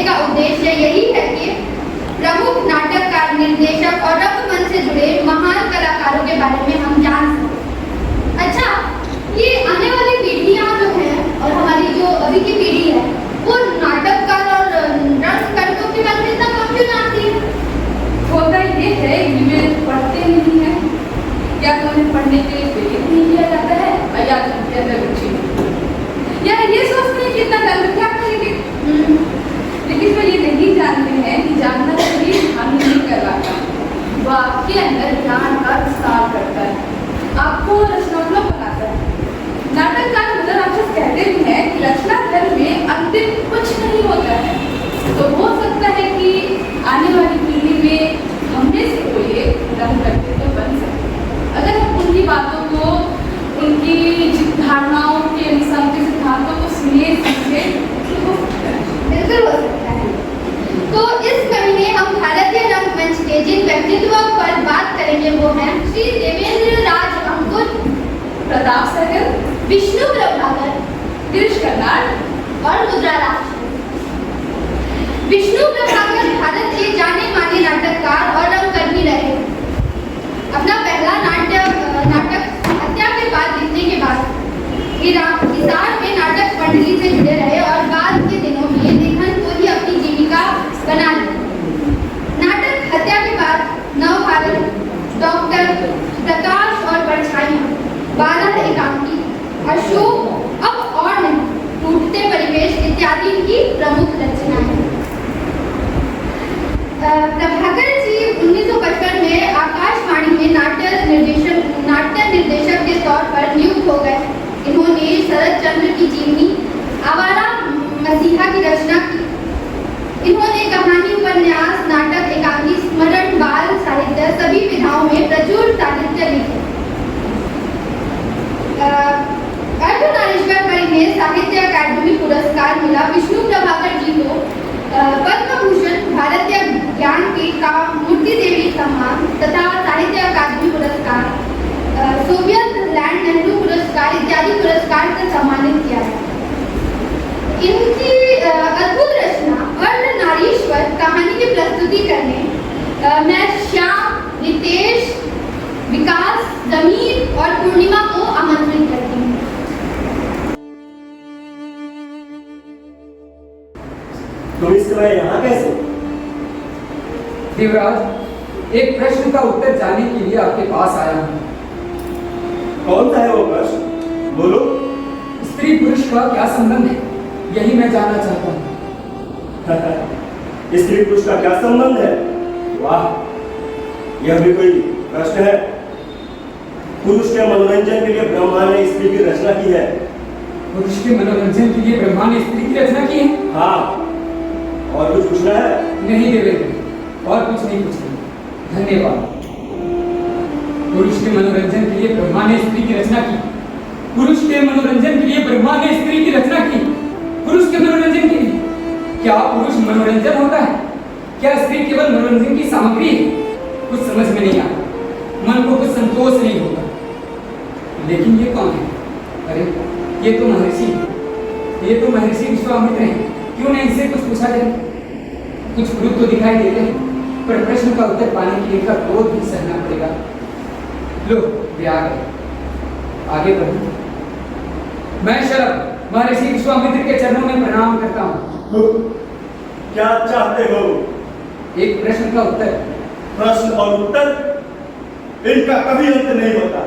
का उद्देश्य यही है कि प्रमुख नाटककार, निर्देशक और रंगमंच से जुड़े महान कलाकारों के बारे में हम जान सकें। अच्छा, ये आने वाली पीढ़ियां जो हैं और हमारी जो अभी की पीढ़ी है वो नाटककार और रंगकर्मियों के बारे में इतना कम क्यों जानती है? होता ये है कि वे पढ़ते नहीं हैं, या तो उन्हें पढ़ने के लिए प्रेरित नहीं किया जाता है, या तो उनके अंदर रुचि नहीं, या ये सोचते हैं कि इतना कर्म क्या करेंगे। लेकिन वो ये नहीं जानते हैं कि जानना शरीर हानि नहीं करवाता, वो आपके अंदर ज्ञान का विस्तार करता है, आपको रचनात्मक बनाता है। नाटककार मुद्रा राक्षस कहते भी हैं कि रचना धर्म में अंतिम कुछ नहीं होता है। तो हो सकता है कि आने वाली पीढ़ी में हमने से कोई एक रंग करके तो बन सकते हैं, अगर हम उनकी बातों को, उनकी धारणाओं के अनुसार, उनके सिद्धांतों को सुनिए, सीखे, तो बिल्कुल हो सकता है। तो इस महीने हम भारतीय रंगमंच के जिन व्यक्तित्वों पर बात करेंगे वो हैं श्री देवेंद्र राज अंकुर, प्रताप सहगल, विष्णु प्रभाकर, गिरीश कर्नाड और मुद्रा राक्षस। विष्णु प्रभाकर भारत के जाने माने नाटककार और रंगकर्मी रहे। अपना पहला नाटक हत्या के बाद लिखने के बाद हिसार में नाटक मंडली से जुड़े रहे और बाद के दिनों में लेखन को ही अपनी जीविका बना ली। नाटक हत्या के बाद नवभारत, डॉक्टर, प्रकाश और परछाइयां, 12 एकांकी, अशोक, अब और नहीं, टूटते परिवेश इत्यादि की प्रमुख रचनाएं। प्रभाकर जी 1955 में आकाशवाणी में नाट्य निर्देशक के तौर पर नियुक्त हो गए। इन्होंने शरद चंद्र की जीवनी, आवारा मसीहा की रचना की। इन्होंने कहानी, उपन्यास, नाटक, एकांकी, स्मरण, बाल साहित्य सभी विधाओं में प्रचुर साहित्य लिखे। अर्धनारीश्वर पर इन्हें साहित्य अकादमी पुरस्कार मिला। विष्णु प्रभाकर जी को पद्म भूषण, भारतीय ज्ञानपीठ का मूर्ति देवी सम्मान तथा साहित्य अकादमी पुरस्कार, सोवियत लैंड नेहरू पुरस्कार इत्यादि पुरस्कार से सम्मानित किया है। इनकी अद्भुत रचना अर्धनारीश्वर कहानी की प्रस्तुति करने मैं श्याम, रितेश, विकास, जमीर और पूर्णिमा को आमंत्रित करती हूँ। तुम इस समय यहाँ कैसे? देवराज, एक प्रश्न का उत्तर जानने के लिए आपके पास आया हूँ। कौन सा है वो प्रश्न? बोलो। स्त्री पुरुष का क्या संबंध है, यही मैं जानना चाहता हूँ। स्त्री पुरुष का क्या संबंध है? वाह, यह भी कोई प्रश्न है। पुरुष के मनोरंजन के लिए ब्रह्मा ने स्त्री की रचना की है। पुरुष के मनोरंजन के लिए ब्रह्मा ने स्त्री की रचना की है? हाँ, और कुछ पूछना है? नहीं देवेंद्र, और कुछ नहीं पूछना, धन्यवाद। पुरुष के मनोरंजन के लिए ब्रह्मा ने स्त्री की रचना की। पुरुष के मनोरंजन के लिए ब्रह्मा ने स्त्री की रचना की। पुरुष के मनोरंजन के लिए? क्या पुरुष मनोरंजन होता है? क्या स्त्री केवल मनोरंजन की सामग्री है? कुछ समझ में नहीं आता, मन को कुछ संतोष नहीं होता। लेकिन ये कौन है? अरे ये तो महर्षि, ये तो महर्षि विश्वामित्र हैं। क्यों नहीं इनसे कुछ पूछा जाए? कुछ पुरुष तो दिखाई देते हैं, पर प्रश्न का उत्तर पाने के लिए इनका क्रोध भी सहना पड़ेगा। लो, वे आ गए, आगे बढ़ो। मैं शरद महर्षि विश्वामित्र के चरणों में प्रणाम करता हूँ। क्या चाहते हो? एक प्रश्न का उत्तर। प्रश्न और उत्तर, इनका कभी अंत नहीं होता,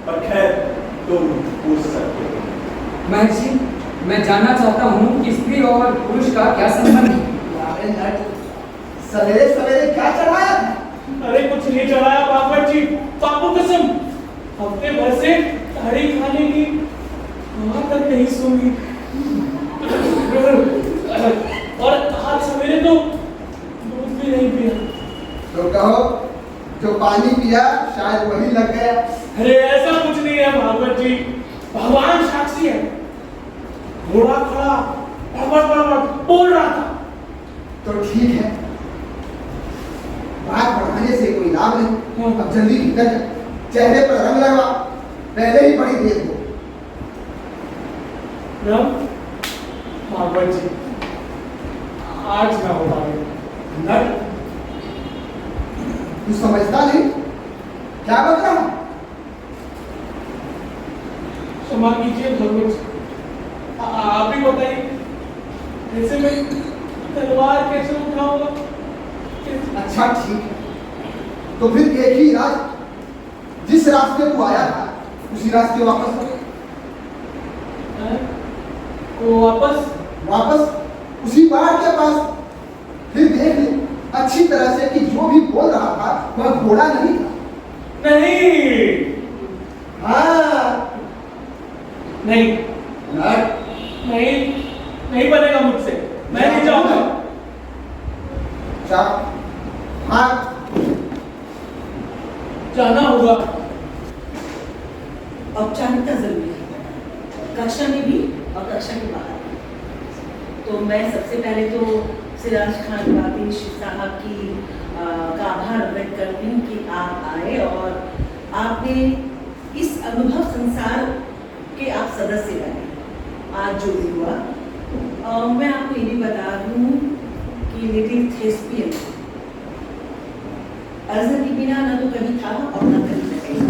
पर खैर तुम पूछ सकते हो। महर्षि, मैं जानना चाहता हूँ कि स्त्री और पुरुष का क्या संबंध है? सवेरे सवेरे क्या चढ़ाया? अरे कुछ नहीं चढ़ाया बाबर जी, पापू कसम। हफ्ते भर से ताड़ी खाने की वहां तक नहीं सूंघी, और आज सवेरे तो दूध भी नहीं पिया। तो कहो, जो पानी पिया शायद वही लग गया। अरे ऐसा कुछ नहीं है भागवत जी, भगवान साक्षी है। घोड़ा खड़ा बड़बड़ बोल रहा था। तो ठीक है, बात बढ़ाने से कोई लाभ नहीं। अब जल्दी भीतर जा, चेहरे पर रंग लगवा, पहले ही बड़ी देर हो। भागवत जी, आज मैं होता हूँ अंदर तू समझता नहीं क्या बता रहा हूं? क्षमा कीजिए धर्मज, आप ही बताइए ऐसे में तलवार कैसे उठाऊंगा? अच्छा ठीक है, तो फिर एक ही राज, जिस रास्ते तू आया था उसी रास्ते वापस हो। तो वापस उसी पहाड़ के पास। फिर देख ले अच्छी तरह से कि जो भी बोल रहा था वह घोड़ा नहीं था। नहीं, हाँ नहीं, लड़। नहीं बनेगा मुझसे, मैं नहीं जाऊंगा। जा, हाँ जाना होगा। औपचारिकता जरूरी है, कक्षा में भी और कक्षा के बाहर भी। तो मैं सबसे पहले तो सिराज खान बाबी साहब की का आभार व्यक्त करती हूँ कि आप आए और आपने इस अनुभव संसार के आप सदस्य बने। आज जो भी हुआ, मैं आपको ये भी बता दूँ कि लिटिल थेस्पियन अजहर के बिना ना तो कभी था और ना कभी रहेगा।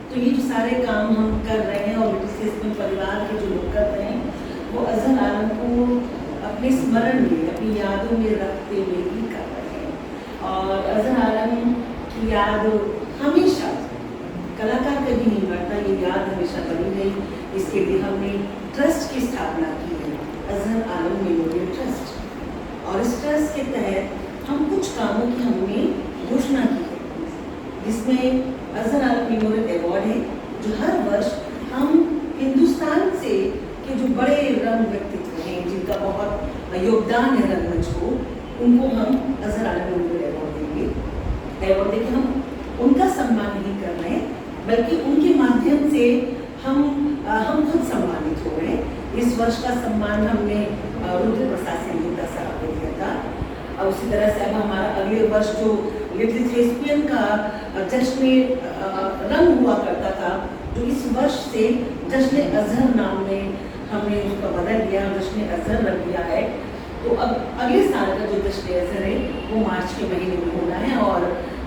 तो ये जो सारे काम हम कर रहे हैं और लिटिल थेस्पियन परिवार के जो लोग कर रहे हैं, वो अजहर आलम को अपने स्मरण में, अपनी यादों में रखते हुए ही कर रहे हैं। और अजहर आलम की याद हमेशा, कलाकार कभी नहीं मरता, ये याद हमेशा बनी रही। इसके लिए हमने ट्रस्ट की स्थापना की है, अजहर आलम मेमोरियल ट्रस्ट। और इस ट्रस्ट के तहत हम कुछ कामों की हमने घोषणा की है, जिसमें अजहर आलम मेमोरियल अवार्ड है, जो हर वर्ष हम हिंदुस्तान से के जो बड़े रंग व्यक्तित्व हैं, जिनका बहुत योगदान है रंगमंच को, उनको हम अजहर आलम मेमोरियल अवार्ड देंगे। अवार्ड देके हम उनका सम्मान नहीं कर रहे हैं, बल्कि उनके माध्यम से हम खुद सम्मानित हो रहे हैं। इस वर्ष का सम्मान हमने रुद्र प्रसाद सिंह साहब को दिया था। और उसी तरह से अब हमारा अगले वर्ष जो लिटिल थेस्पियन का जश्न रंग हुआ करता था, जो इस वर्ष से जश्न अजहर नाम में हमने उसका बदल दिया, जश्न अजहर रख दिया है। तो अब अगले साल का जो जश्न अजहर है वो मार्च के महीने में होना है और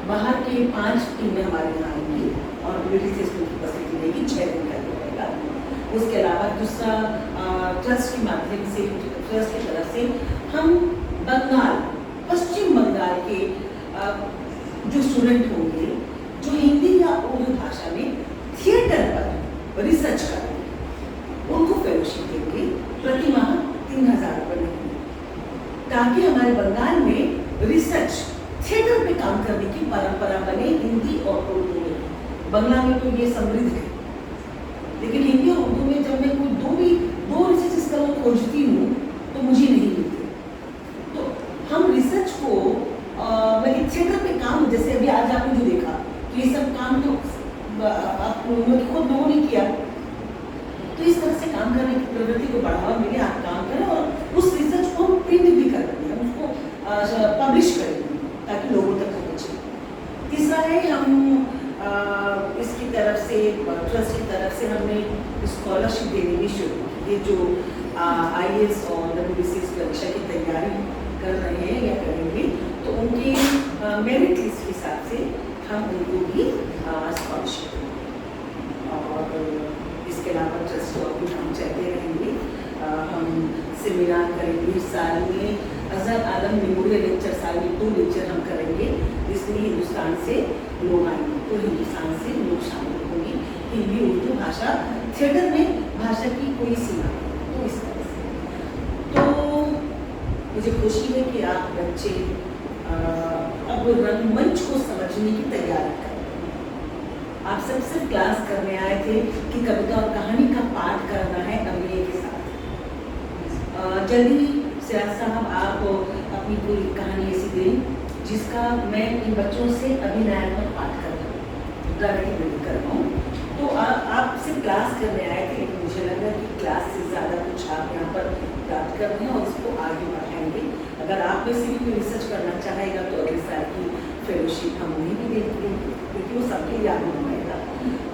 बाहर के 5 टीमें हमारे यहाँ आएंगी और लिटिल थेस्पियन की उपस्थिति रहेगी, 6 दिन का रहेगा। उसके अलावा दूसरा ट्रस्ट के माध्यम से, ट्रस्ट की तरफ से हम बंगाल, पश्चिम बंगाल के जो स्टूडेंट होंगे जो हिंदी या उर्दू भाषा में थिएटर पर रिसर्च करेंगे, उनको फेलोशिप देंगे प्रति माह 3000 रुपये देंगे, ताकि हमारे बंगाल में रिसर्च थिएटर पे काम करने की परंपरा बने हिंदी और उर्दू में। बंगला में तो ये समृद्ध है, लेकिन हिंदी और उर्दू में जब मैं कोई दो रिसर्च स्कॉलर खोजती हूँ तो मुझे नहीं मिलते। तो हम रिसर्च को मतलब थिएटर पे काम, जैसे अभी आज आपने जो देखा, तो ये सब काम तो आप खुद लोगों ने किया। तो इस तरह से काम करने की प्रवृत्ति को बढ़ावा मिले, आप काम करें और उस रिसर्च को हम प्रिंट भी कर देंगे, हम उसको पब्लिश करेंगे ताकि लोगों तक पहुँचे। तीसरा है हम इसकी तरफ से, ट्रस्ट की तरफ से हमने स्कॉलरशिप देने की शुरू की। ये जो IAS और WBCS परीक्षा की तैयारी कर रहे हैं या करेंगे, तो उनकी मेरिट लिस्ट के हिसाब से हम उनको भी स्कॉलरशिप देंगे। और इसके अलावा ट्रस्ट और भी हम चलते रहेंगे। हम सेमिनार करेंगे साल में, अजहर आलम मेमोरियल लेक्चर साल में 2 लेक्चर हम करेंगे, जिसमें हिंदुस्तान से लोग आएंगे, तो हिंदुस्तान से लोग शामिल होंगे। हिंदी उर्दू भाषा, थिएटर में भाषा की कोई सीमा नहीं। तो इस तरह से तो मुझे खुशी है कि आप बच्चे अब रंगमंच को समझने की तैयारी कर रहे हैं। आप सब सिर्फ क्लास करने आए थे कि कविता और कहानी का पाठ करना है अभिनय के साथ। जल्दी सिराज साहब आप अपनी पूरी कहानी ऐसी दें जिसका मैं इन बच्चों से अभिनयात्मक पाठ कर रहा हूँ, ड्रामेटिक कर रहा हूँ। तो आप सिर्फ क्लास करने आए थे, लेकिन मुझे लगा कि क्लास से ज़्यादा कुछ आप यहाँ पर प्राप्त कर रहे हैं और उसको आगे बढ़ाएंगे। अगर आप में से भी कोई रिसर्च करना चाहेगा तो अगले साल की फेलोशिप हम उन्हें भी देंगे, क्योंकि वो सबके याद बनाएगा।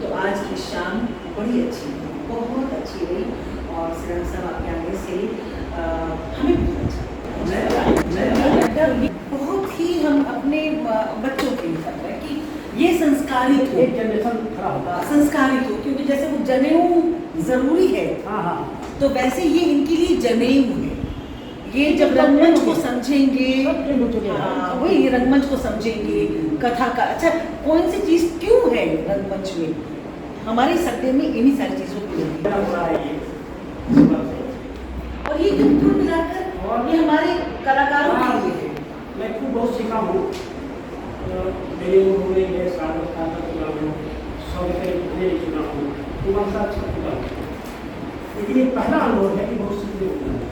तो आज की शाम बड़ी अच्छी रही, बहुत अच्छी रही और सिराज साहब आपके आने से हमें बहुत अच्छा बहुत ही हम अपने बच्चों के लिए कर रहे हैं कि ये संस्कारित हो, एक जनरेशन खड़ा होगा। संस्कारित हो, क्योंकि जैसे वो जनेऊ जरूरी है, हाँ हाँ तो वैसे ये इनके लिए जनेऊ है। ये जब रंगमंच को समझेंगे, हाँ, वही रंगमंच को समझेंगे, कथा का अच्छा कौन सी चीज क्यों है रंगमंच में, हमारे सत्य में इन्हीं सारी चीजों को और ये कुल मिलाकर ये हमारे कलाकारों के लिए है। मैं खुद बहुत सीखा हूँ। मेरे उम्र में ये साल तक चुका हूँ, 100 रुपये नहीं चुका हूँ, कुमार साहब छप चुका हूँ, लेकिन ये पहला अनुभव है कि बहुत सीखने को मिला।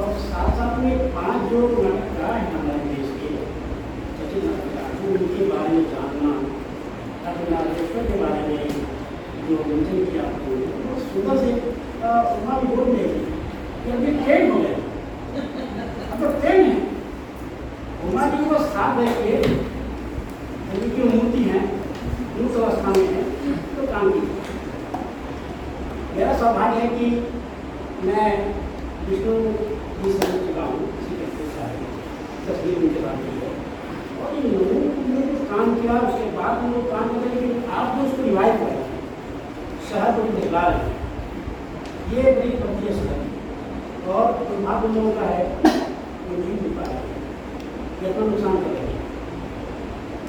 और साथ साथ में 5 जो नाटककार हैं हमारे देश के, सचिन नाटककार, उनके बारे में जानना, अपने नाटकेश्वर के बारे में जो मंचन किया आपको, बहुत सुंदर से उमा भी बोल रही कि अभी ट्रेन हो गए, अब तो ट्रेन है। उमा जी को साथ देखिए, उनकी मूर्ति है, उस अवस्था में है, तो काम की। मेरा सौभाग्य है कि मैं विष्णु जी से मिल चुका हूँ, तस्वीर उनके बाद है, और इन लोगों ने जो काम किया उसके बाद वो काम करते हैं, लेकिन आप जो उसको रिवाइव कर रहे हैं, शहर को दिखला रहे हैं, ये बड़ी प्रक्रिया से है। और दुर्भाग्य उन लोगों का है वो नहीं मिल पा रहा है, ये अपना नुकसान कर रहे हैं।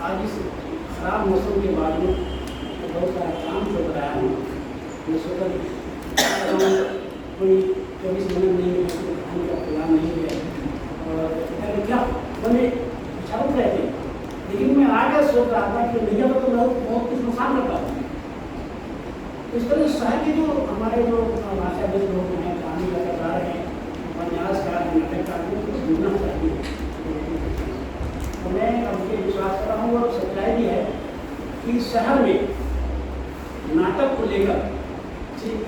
आज इस खराब मौसम के बाद में बहुत सारा काम जो कराया हूँ, मैं सोचा कोई 24 मिनट नहीं है, कोई खाने का प्लान नहीं है, और क्या मैंने विचार रहे थे, लेकिन मैं आगे सोच रहा था कि नहीं तो मैं बहुत कुछ नुकसान करता हूँ। इस तरह शहर के जो हमारे जो भाषाविद लोग हैं, कहानी कलाकार हैं, उपन्यासकार हैं, नाटककार हैं, कुछ जुड़ना चाहिए। तो मैं अब ये विश्वास कर रहा हूँ और सच्चाई भी है कि शहर में नाटक को लेकर सिर्फ